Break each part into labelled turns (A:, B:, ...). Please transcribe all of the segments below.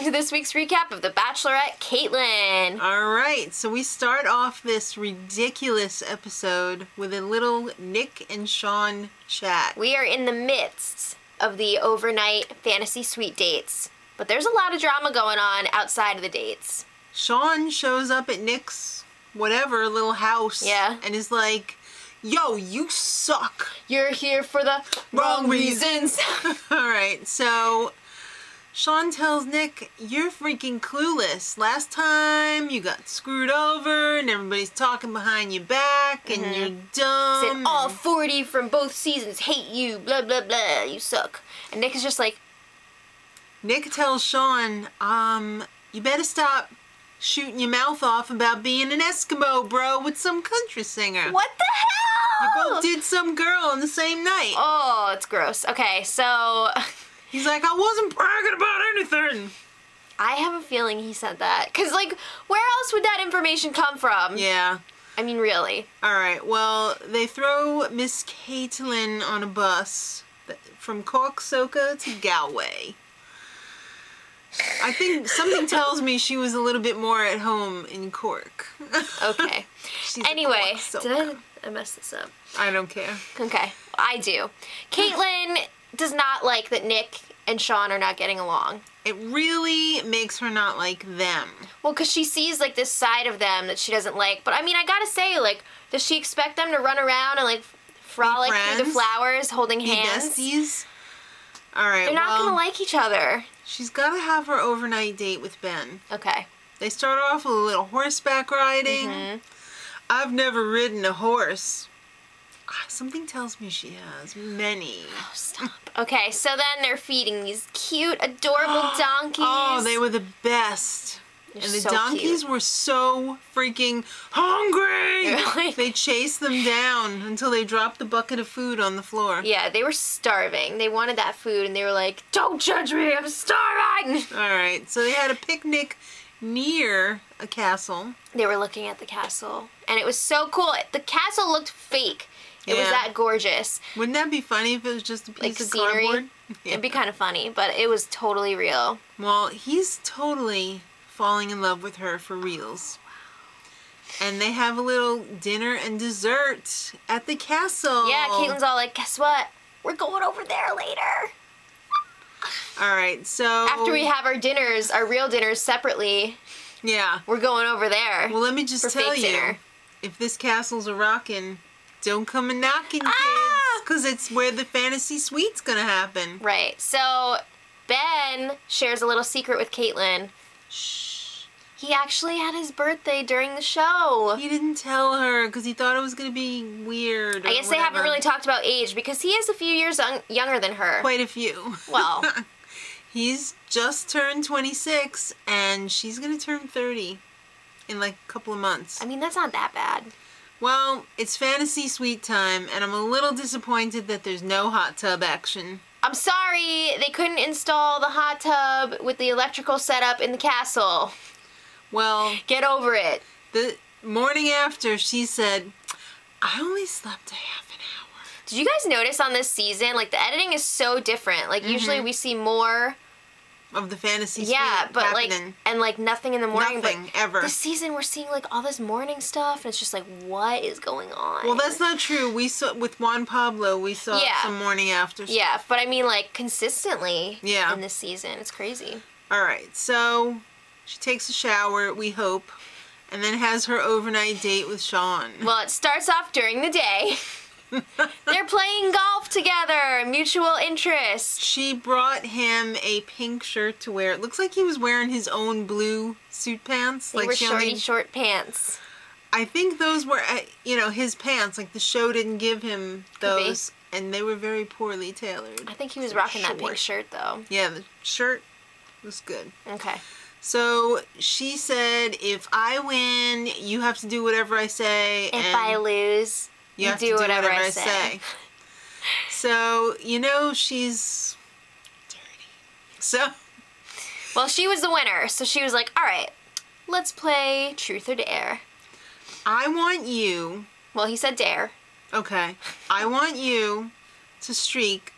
A: welcome to this week's recap of The Bachelorette, Kaitlyn.
B: Alright, so we start off this ridiculous episode with a little Nick and Sean chat.
A: We are in the midst of the overnight fantasy suite dates, but there's a lot of drama going on outside of the dates.
B: Sean shows up at Nick's whatever little house and is like, yo, you suck.
A: You're here for the wrong reasons.
B: Alright, so Sean tells Nick, you're freaking clueless. Last time you got screwed over and everybody's talking behind your back and you're dumb.
A: Said all 40 from both seasons hate you, blah, blah, blah, you suck. And Nick is just like...
B: Nick tells Sean, you better stop shooting your mouth off about being an Eskimo, bro, with some country singer.
A: What the hell?
B: You both did some girl on the same night.
A: Oh, it's gross. Okay, so...
B: He's like, I wasn't bragging about anything.
A: I have a feeling he said that. Because, like, where else would that information come from?
B: Yeah.
A: I mean, really.
B: Alright, well, they throw Miss Kaitlyn on a bus from Cork-Soka to Galway. I think something tells me she was a little bit more at home in Cork.
A: Okay. Anyway, did I mess this up?
B: I don't care.
A: Okay, I do. Kaitlyn does not like that Nick and Sean are not getting along.
B: It really makes her not like them.
A: Well, because she sees, like, this side of them that she doesn't like. But, I mean, I gotta say, like, does she expect them to run around and, like, frolic through the flowers holding hands?
B: Besties? Alright,
A: they're not gonna like each other.
B: She's gotta have her overnight date with Ben.
A: Okay.
B: They start off with a little horseback riding. I've never ridden a horse. Something tells me she has many.
A: Oh, stop. Okay, so then they're feeding these cute, adorable donkeys.
B: Oh, they were the best.
A: They're
B: and the
A: so
B: donkeys were so freaking hungry.
A: Really?
B: They chased them down until they dropped the bucket of food on the floor.
A: Yeah, they were starving. They wanted that food, and they were like, don't judge me, I'm starving!
B: Alright, so they had a picnic near a castle.
A: They were looking at the castle, and it was so cool. The castle looked fake. It was that gorgeous.
B: Wouldn't that be funny if it was just a piece of
A: scenery?
B: cardboard? Yeah.
A: It'd be kind of funny, but it was totally real.
B: Well, he's totally falling in love with her for reals. And they have a little dinner and dessert at the castle.
A: Yeah, Kaitlyn's all like, guess what? We're going over there later.
B: Alright, so...
A: After we have our dinners, our real dinners separately, we're going over there.
B: Well, let me just tell you, if this castle's a rockin', don't come a knocking, kids, because it's where the fantasy suite's gonna happen.
A: Right. So Ben shares a little secret with Kaitlyn.
B: Shh.
A: He actually had his birthday during the show.
B: He didn't tell her because he thought it was gonna be weird.
A: I guess they haven't really talked about age because he is a few years younger than her.
B: Quite a few.
A: Well,
B: he's just turned 26 and she's gonna turn 30 in like a couple of months.
A: I mean, that's not that bad.
B: Well, it's fantasy suite time, and I'm a little disappointed that there's no hot tub action.
A: I'm sorry, they couldn't install the hot tub with the electrical setup in the castle.
B: Well...
A: Get over it.
B: The morning after, she said, I only slept a half an hour.
A: Did you guys notice on this season, like, the editing is so different. Like, usually we see more...
B: of the fantasy suite
A: but
B: happening.
A: like, and like nothing in the morning.
B: Nothing,
A: but
B: ever.
A: This season we're seeing like all this morning stuff, and it's just like, what is going on?
B: Well, that's not true. We saw, with Juan Pablo, we saw some morning after stuff.
A: Yeah, but I mean like consistently in this season. It's crazy.
B: Alright, so she takes a shower, we hope, and then has her overnight date with Sean.
A: Well, it starts off during the day. They're playing golf together, mutual interest.
B: She brought him a pink shirt to wear. It looks like he was wearing his own blue suit pants.
A: They were short pants.
B: I think those were, you know, his pants. Like the show didn't give him those, and they were very poorly tailored.
A: I think he was rocking that pink shirt though.
B: Yeah, the shirt was good.
A: Okay.
B: So she said, if I win, you have to do whatever I say.
A: If I lose...
B: You have to do whatever I say. So, you know, she's dirty. So.
A: Well, she was the winner, so she was like, all right, let's play truth or dare.
B: I want you.
A: Well, he said dare.
B: Okay. I want you to streak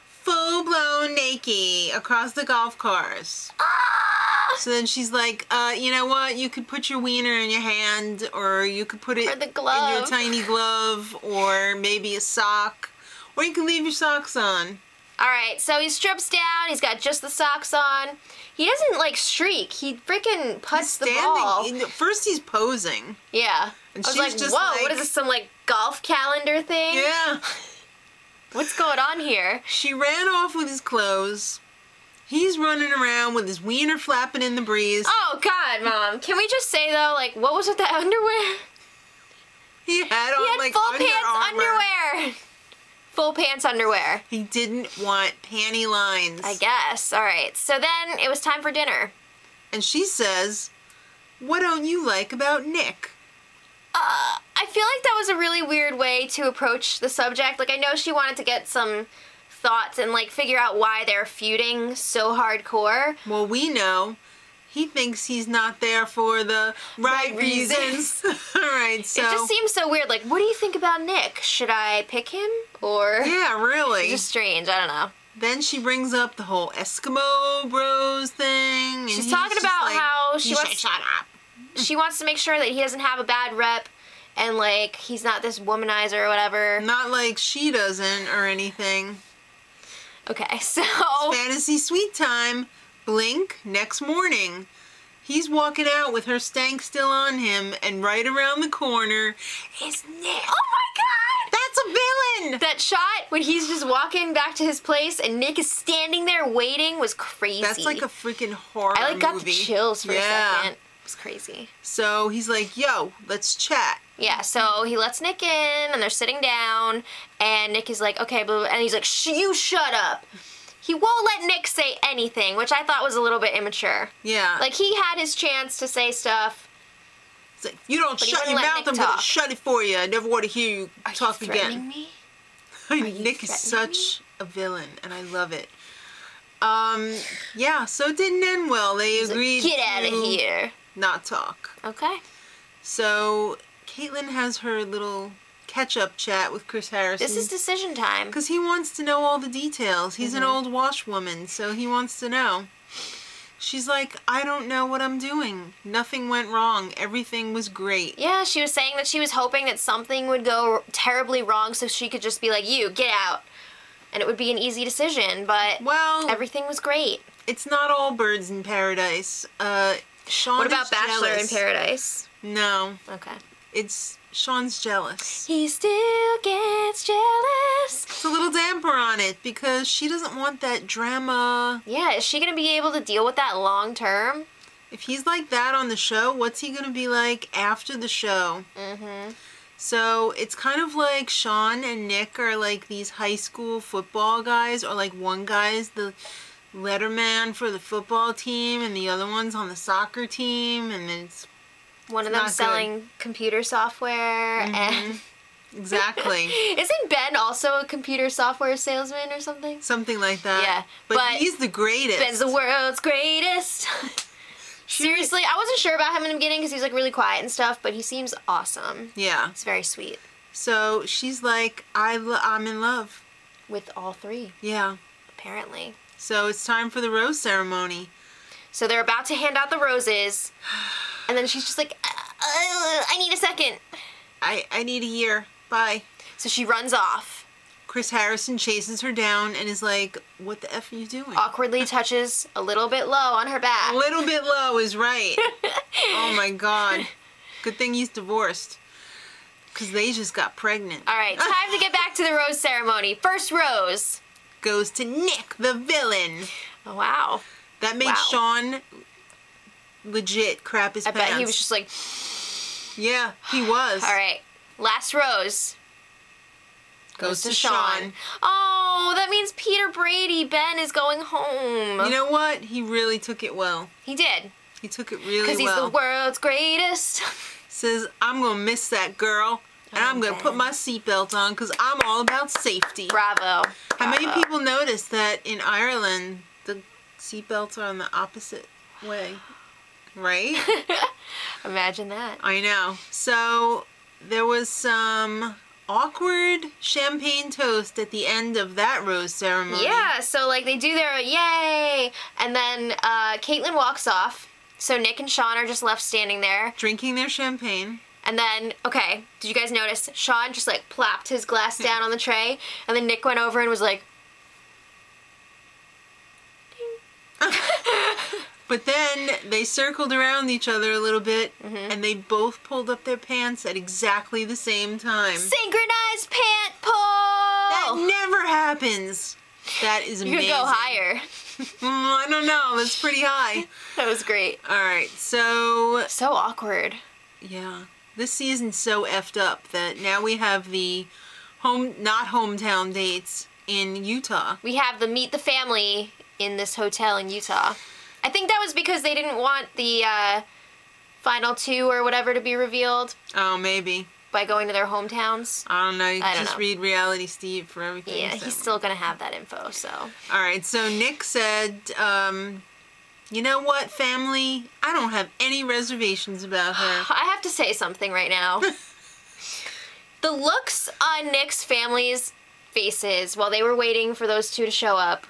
B: full-blown naked across the golf course.
A: Ah!
B: So then she's like, you know what? You could put your wiener in your hand, or you could put it
A: Or the glove.
B: in your tiny glove, or maybe a sock, or you can leave your socks on.
A: All right, so he strips down. He's got just the socks on. He doesn't, like, streak. He freaking puts the ball.
B: First he's posing.
A: Yeah.
B: And
A: I was
B: she's
A: like,
B: just
A: whoa,
B: like,
A: what is this, some, like, golf calendar thing?
B: Yeah.
A: What's going on here?
B: She ran off with his clothes. He's running around with his wiener flapping in the breeze.
A: Oh, God, Mom. Can we just say, though, like, what was with that underwear?
B: He had on, like,
A: full
B: Under
A: pants
B: Armour.
A: underwear. Full pants underwear.
B: He didn't want panty lines.
A: I guess. All right. So then it was time for dinner.
B: And she says, what don't you like about Nick?
A: I feel like that was a really weird way to approach the subject. Like, I know she wanted to get some thoughts and, like, figure out why they're feuding so hardcore.
B: Well, we know. He thinks he's not there for the right reasons. All right, so...
A: It just seems so weird. Like, what do you think about Nick? Should I pick him? Or...
B: Yeah, really.
A: It's just strange. I don't know.
B: Then she brings up the whole Eskimo Bros thing. And
A: She's talking about
B: like,
A: how she wants...
B: Shut up.
A: She wants to make sure that he doesn't have a bad rep and, like, he's not this womanizer or whatever.
B: Not like she doesn't or anything.
A: Okay, so...
B: It's fantasy sweet time. Blink, next morning. He's walking out with her stank still on him, and right around the corner is Nick.
A: Oh my God!
B: That's a villain!
A: That shot when he's just walking back to his place and Nick is standing there waiting was crazy.
B: That's like a freaking horror
A: I, like, got
B: movie.
A: the chills for a second. It was crazy.
B: So he's like, yo, let's chat.
A: Yeah, so he lets Nick in, and they're sitting down, and Nick is like, okay, blah, blah, and he's like, you shut up. He won't let Nick say anything, which I thought was a little bit immature.
B: Yeah.
A: Like, he had his chance to say stuff.
B: It's like, you don't shut your mouth, I'm going to shut it for you. I never want to hear you talk
A: again. Are you threatening me?
B: Nick is such a villain, and I love it. Yeah, so it didn't end well. They agreed
A: Get out of here.
B: Not talk.
A: Okay.
B: So Kaitlyn has her little catch-up chat with Chris Harrison.
A: This is decision time.
B: Because he wants to know all the details. He's an old washwoman, so he wants to know. She's like, I don't know what I'm doing. Nothing went wrong. Everything was great.
A: Yeah, she was saying that she was hoping that something would go terribly wrong so she could just be like, you, get out. And it would be an easy decision, but everything was great.
B: It's not all birds in paradise. Sean
A: What about
B: is
A: Bachelor
B: jealous.
A: in Paradise?
B: No.
A: Okay.
B: Sean's jealous.
A: He still gets jealous.
B: It's a little damper on it because she doesn't want that drama.
A: Yeah, is she going to be able to deal with that long term?
B: If he's like that on the show, what's he going to be like after the show? So it's kind of like Sean and Nick are like these high school football guys, or like one guy's the letterman for the football team and the other one's on the soccer team, and then it's
A: one of them selling computer software and
B: exactly.
A: Isn't Ben also a computer software salesman or something?
B: Something like that.
A: Yeah,
B: but he's the greatest.
A: Ben's the world's greatest. Seriously, I wasn't sure about him in the beginning because he's like really quiet and stuff, but he seems awesome.
B: Yeah.
A: He's very sweet.
B: So she's like, I'm in love.
A: With all three.
B: Yeah.
A: Apparently.
B: So it's time for the rose ceremony.
A: So they're about to hand out the roses, and then she's just like, I need a second.
B: I need a year. Bye.
A: So she runs off.
B: Chris Harrison chases her down and is like, what the F are you doing?
A: Awkwardly touches a little bit low on her back.
B: A little bit low is right. Oh my God. Good thing he's divorced. Because they just got pregnant.
A: All right, time to get back to the rose ceremony. First rose
B: goes to Nick, the villain.
A: Oh, wow.
B: That made Sean legit crap his pants.
A: I bet he was just like...
B: Yeah, he was.
A: All right, last rose
B: goes to Sean.
A: Oh, that means Peter Brady, Ben, is going home.
B: You know what? He really took it well.
A: He did.
B: He took it really well.
A: Because he's the world's greatest.
B: Says, I'm going to miss that girl, and I'm going to put my seatbelt on because I'm all about safety.
A: Bravo.
B: How many people noticed that in Ireland, the seatbelts are on the opposite way? Right?
A: Imagine that.
B: I know. So there was some awkward champagne toast at the end of that rose ceremony.
A: Yeah, so like they do their yay, and then Kaitlyn walks off. So Nick and Sean are just left standing there.
B: Drinking their champagne.
A: And then, okay, did you guys notice? Sean just like plopped his glass down on the tray, and then Nick went over and was like, ding.
B: But then they circled around each other a little bit, and they both pulled up their pants at exactly the same time.
A: Synchronized pant pull!
B: That never happens. That is amazing.
A: You could go higher.
B: I don't know. That's pretty high.
A: That was great.
B: All right, so...
A: So awkward.
B: Yeah. This season's so effed up that now we have the not hometown dates in Utah.
A: We have the meet the family in this hotel in Utah. I think that was because they didn't want the final two or whatever to be revealed.
B: Oh, maybe.
A: By going to their hometowns.
B: I don't know. You can just read Reality Steve for everything.
A: Yeah,
B: so.
A: He's still going to have that info, so.
B: All right, so Nick said, you know what, family? I don't have any reservations about her.
A: I have to say something right now. The looks on Nick's family's faces while they were waiting for those two to show up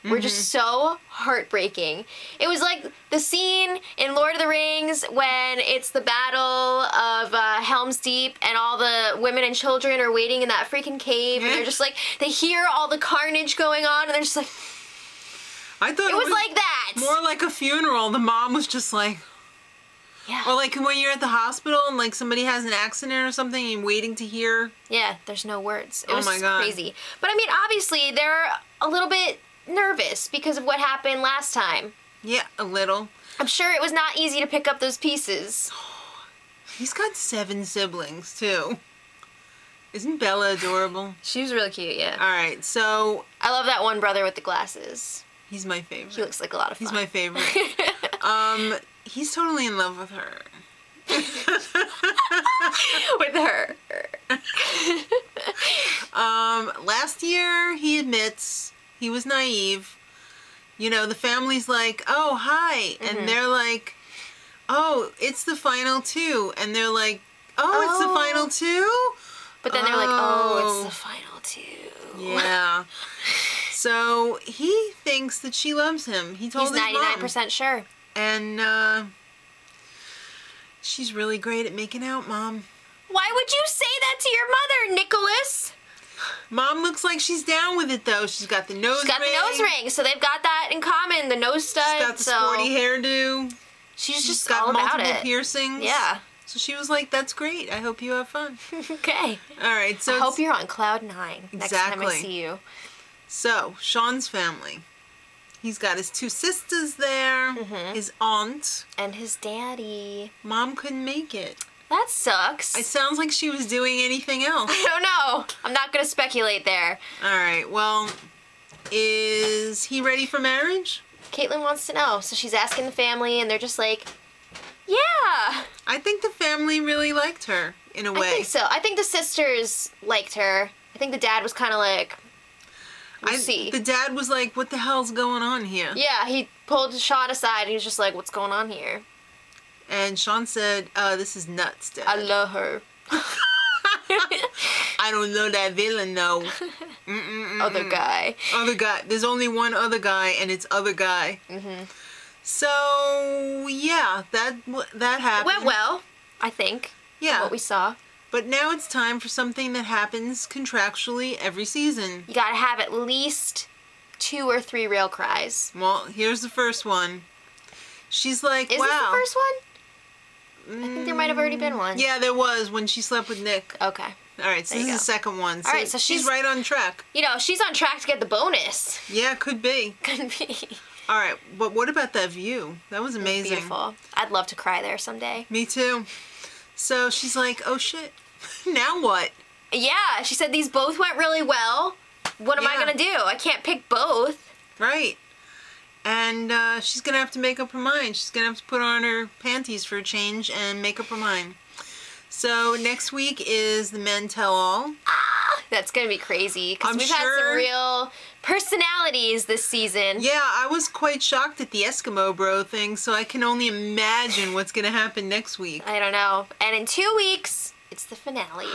A: were just so heartbreaking. It was like the scene in Lord of the Rings when it's the battle of Helm's Deep and all the women and children are waiting in that freaking cave and they're just like, they hear all the carnage going on and they're just like...
B: I thought
A: it was like that.
B: More like a funeral. The mom was just like...
A: Yeah.
B: Or like when you're at the hospital and like somebody has an accident or something and you're waiting to hear...
A: Yeah, there's no words. It was
B: my God.
A: crazy. But I mean, obviously, they're a little bit nervous because of what happened last time.
B: Yeah, a little.
A: I'm sure it was not easy to pick up those pieces.
B: He's got 7 siblings, too. Isn't Bella adorable?
A: She was really cute, yeah.
B: All right, so...
A: I love that one brother with the glasses.
B: He's my favorite.
A: He looks like a lot of fun.
B: He's my favorite. He's totally in love with her.
A: With her.
B: Last year, he admits he was naive. You know, the family's like, oh, hi. And they're like, oh, it's the final two. And they're like, oh, it's the final two?
A: But then they're like, oh, it's the final two.
B: Yeah. So he thinks that she loves him. He told his mom.
A: He's 99% sure.
B: And she's really great at making out, Mom.
A: Why would you say that to your mother, Nicholas?
B: Mom looks like she's down with it, though. She's got the nose ring.
A: She's got the nose ring, so they've got that in common, the nose stud.
B: She's got the sporty hairdo.
A: She's just
B: got
A: all about
B: multiple
A: it.
B: piercings.
A: Yeah.
B: So she was like, that's great. I hope you have fun.
A: Okay.
B: All right. So
A: I hope you're on cloud 9 next time I see you.
B: So, Sean's family. He's got his 2 sisters there, his aunt.
A: And his daddy.
B: Mom couldn't make it.
A: That sucks.
B: It sounds like she was doing anything else.
A: I don't know. I'm not going to speculate there.
B: All right. Well, is he ready for marriage?
A: Kaitlyn wants to know. So she's asking the family, and they're just like, yeah.
B: I think the family really liked her, in a way.
A: I think so. I think the sisters liked her. I think the dad was kind of like, we'll see.
B: The dad was like, what the hell's going on here?
A: Yeah, he pulled Sean aside, and he was just like, what's going on here?
B: And Sean said, this is nuts, Dad.
A: I love her.
B: I don't know that villain, no.
A: Other guy.
B: Other guy. There's only one other guy, and it's other guy. So, yeah, that happened.
A: Went well, I think.
B: Yeah.
A: What we saw.
B: But now it's time for something that happens contractually every season.
A: You gotta have at least 2 or 3 real cries.
B: Well, here's the first one. She's like,
A: Is
B: wow.
A: this the first one? I think there might have already been one.
B: Yeah, there was when she slept with Nick.
A: Okay.
B: All right, so this is the second one. So,
A: all right, so
B: she's right on track.
A: You know, she's on track to get the bonus.
B: Yeah, could be.
A: Could be.
B: All right, but what about that view? That was amazing.
A: Beautiful. I'd love to cry there someday.
B: Me too. So she's like, oh shit, now what?
A: Yeah, she said these both went really well. What am I gonna do? I can't pick both.
B: Right. And she's gonna have to make up her mind. She's gonna have to put on her panties for a change and make up her mind. So next week is the Men Tell All.
A: That's gonna be crazy because we've
B: had
A: some real personalities this season.
B: Yeah, I was quite shocked at the Eskimo bro thing, so I can only imagine what's gonna happen next week.
A: I don't know. And in 2 weeks, it's the finale.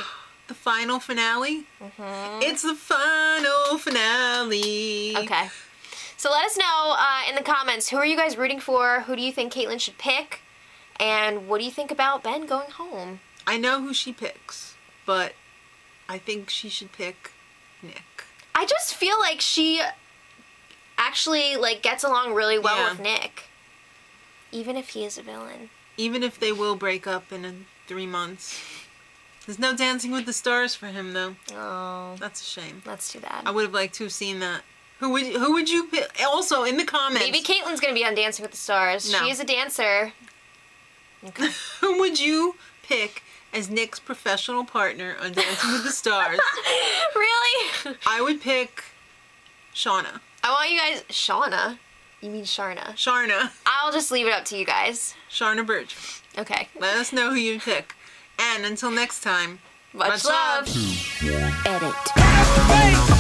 B: the final finale. It's the final finale.
A: Okay. So let us know in the comments, who are you guys rooting for? Who do you think Kaitlyn should pick? And what do you think about Ben going home?
B: I know who she picks, but I think she should pick Nick.
A: I just feel like she actually like gets along really well with Nick. Even if he is a villain.
B: Even if they will break up in 3 months. There's no Dancing with the Stars for him, though.
A: Oh.
B: That's a shame.
A: That's too bad.
B: I would have liked to have seen that. Who would you pick? Also, in the comments.
A: Maybe Kaitlyn's going to be on Dancing with the Stars.
B: No.
A: She is a dancer. Okay.
B: Who would you pick as Nick's professional partner on Dancing with the Stars?
A: Really?
B: I would pick Shauna.
A: I want you guys... Shauna? You mean Sharna?
B: Sharna.
A: I'll just leave it up to you guys.
B: Sharna Burge.
A: Okay.
B: Let us know who you pick. And until next time,
A: Much love.
C: Edit.